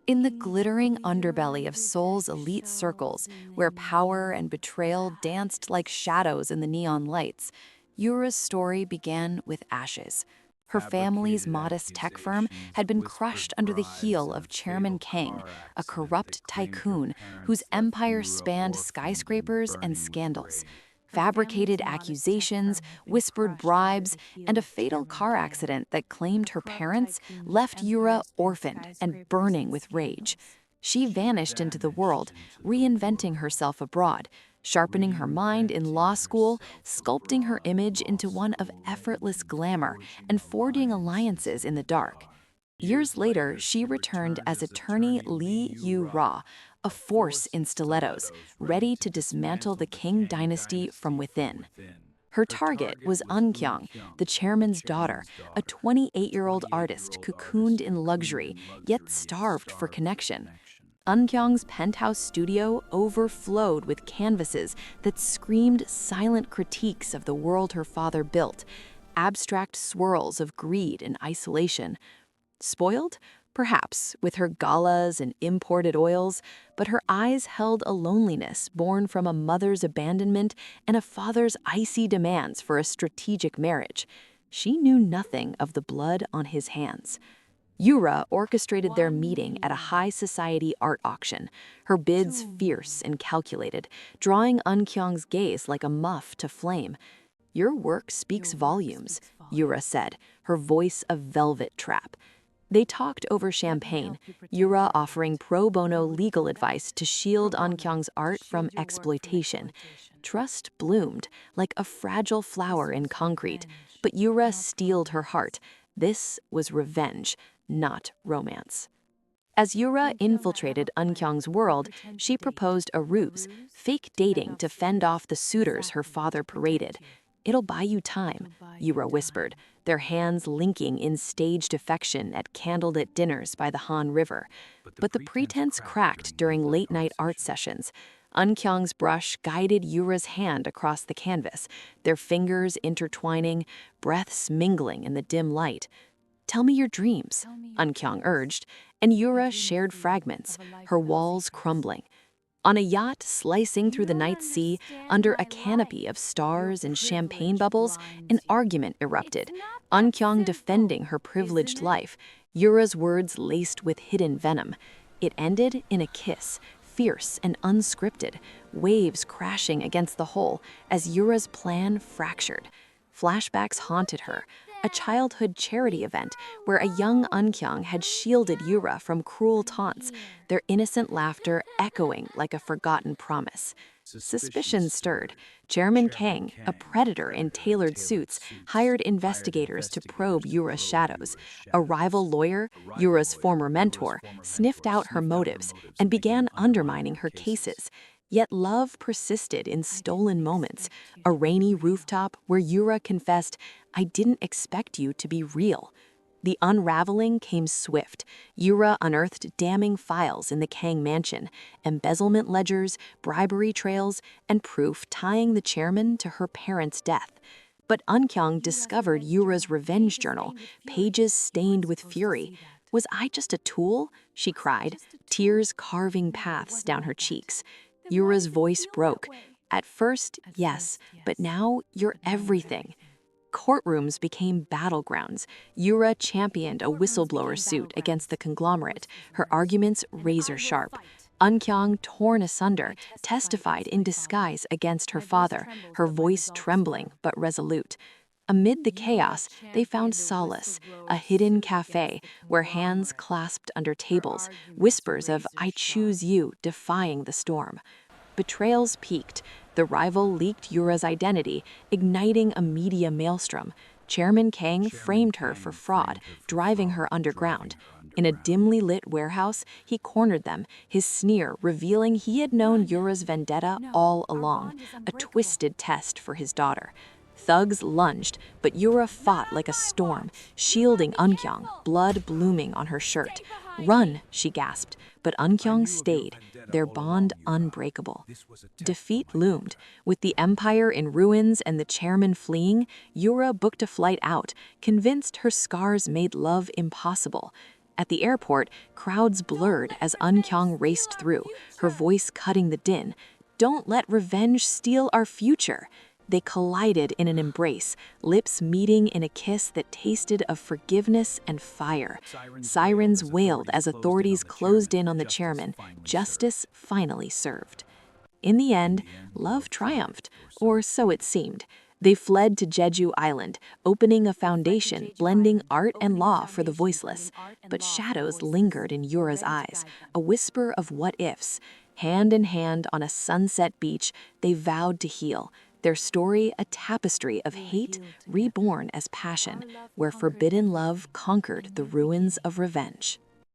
In the glittering underbelly of Seoul's elite circles, where power and betrayal danced like shadows in the neon lights, Yura's story began with ashes. Her family's Fabricated modest tech firm accusations, had been whispered crushed under the heel bribes, and of a fatal Chairman Kang, car a accident that corrupt claimed her tycoon whose parents left empire Yura spanned orphaned and skyscrapers and burning with scandals. rage. Fabricated accusations, whispered bribes, and a fatal car accident that claimed her parents left Yura orphaned and burning with rage. She vanished into the world, reinventing herself abroad, sharpening her mind in law school, sculpting her image into one of effortless glamour, and forging alliances in the dark. Years later, she returned as attorney Lee Yu-ra, a force in stilettos, ready to dismantle the King dynasty from within. Her target was Eun-kyung, the chairman's daughter, a 28-year-old artist cocooned in luxury, yet starved for connection. Eun-kyung's penthouse studio overflowed with canvases that screamed silent critiques of the world her father built, abstract swirls of greed and isolation. Spoiled? Perhaps, with her galas and imported oils, but her eyes held a loneliness born from a mother's abandonment and a father's icy demands for a strategic marriage. She knew nothing of the blood on his hands. Yura orchestrated their meeting at a high society art auction, her bids fierce and calculated, drawing Eun-kyung's gaze like a muff to flame. "Your work speaks volumes," Yura said, her voice a velvet trap. They talked over champagne, Yura offering pro bono legal advice to shield Eun-kyung's art from exploitation. Trust bloomed like a fragile flower in concrete, but Yura steeled her heart. This was revenge, not romance. As Yura infiltrated Eun-kyung's world, she proposed a ruse, fake dating to fend off the suitors her father paraded. "It'll buy you time," Yura whispered, their hands linking in staged affection at candlelit dinners by the Han River. But the pretense cracked during late-night art sessions. Eun-kyung's brush guided Yura's hand across the canvas, their fingers intertwining, breaths mingling in the dim light. "Tell me your dreams," Eun-kyung urged, and Yura shared fragments, her walls crumbling. On a yacht slicing through the night sea, under a canopy of stars and champagne bubbles, an argument erupted, Eun-kyung defending her privileged life, Yura's words laced with hidden venom. It ended in a kiss, fierce and unscripted, waves crashing against the hull as Yura's plan fractured. Flashbacks haunted her, a childhood charity event where a young Eun-kyung had shielded Yura from cruel taunts, their innocent laughter echoing like a forgotten promise. Suspicion stirred. Chairman Kang, a predator in tailored suits, hired investigators to probe Yura's shadows. A rival lawyer, Yura's former mentor, sniffed out her motives and began undermining her cases. Yet love persisted in stolen moments, a rainy rooftop where Yura confessed, "I didn't expect you to be real." The unraveling came swift. Yura unearthed damning files in the Kang mansion, embezzlement ledgers, bribery trails, and proof tying the chairman to her parents' death. But Eun-kyung discovered Yura's revenge journal, pages stained with fury. "Was I just a tool?" she cried, tears carving paths down her cheeks. Yura's voice broke. "At first, yes, but now you're everything." Courtrooms became battlegrounds. Yura championed a whistleblower suit against the conglomerate, her arguments razor-sharp. Eun-kyung, torn asunder, testified in disguise against her father, her voice trembling but resolute. Amid the chaos, they found solace, a hidden cafe where hands clasped under tables, whispers of "I choose you" defying the storm. Betrayals peaked. The rival leaked Yura's identity, igniting a media maelstrom. Chairman Kang framed her for fraud, driving her underground. In a dimly lit warehouse, he cornered them, his sneer revealing he had known Yura's vendetta all along, a twisted test for his daughter. Thugs lunged, but Yura fought like a storm, shielding Eun-kyung, blood blooming on her shirt. "Run," she gasped, but Eun-kyung stayed, their bond unbreakable. Defeat loomed. With the empire in ruins and the chairman fleeing, Yura booked a flight out, convinced her scars made love impossible. At the airport, crowds blurred as Eun-kyung raced through, her voice cutting the din. "Don't let revenge steal our future." They collided in an embrace, lips meeting in a kiss that tasted of forgiveness and fire. Sirens wailed as authorities closed in on the chairman. Justice finally served. In the end, love triumphed, or so it seemed. They fled to Jeju Island, opening a foundation blending art and law for the voiceless. But shadows lingered in Yura's eyes, a whisper of what-ifs. Hand in hand on a sunset beach, they vowed to heal. Their story a tapestry of hate reborn as passion, where forbidden love conquered the ruins of revenge.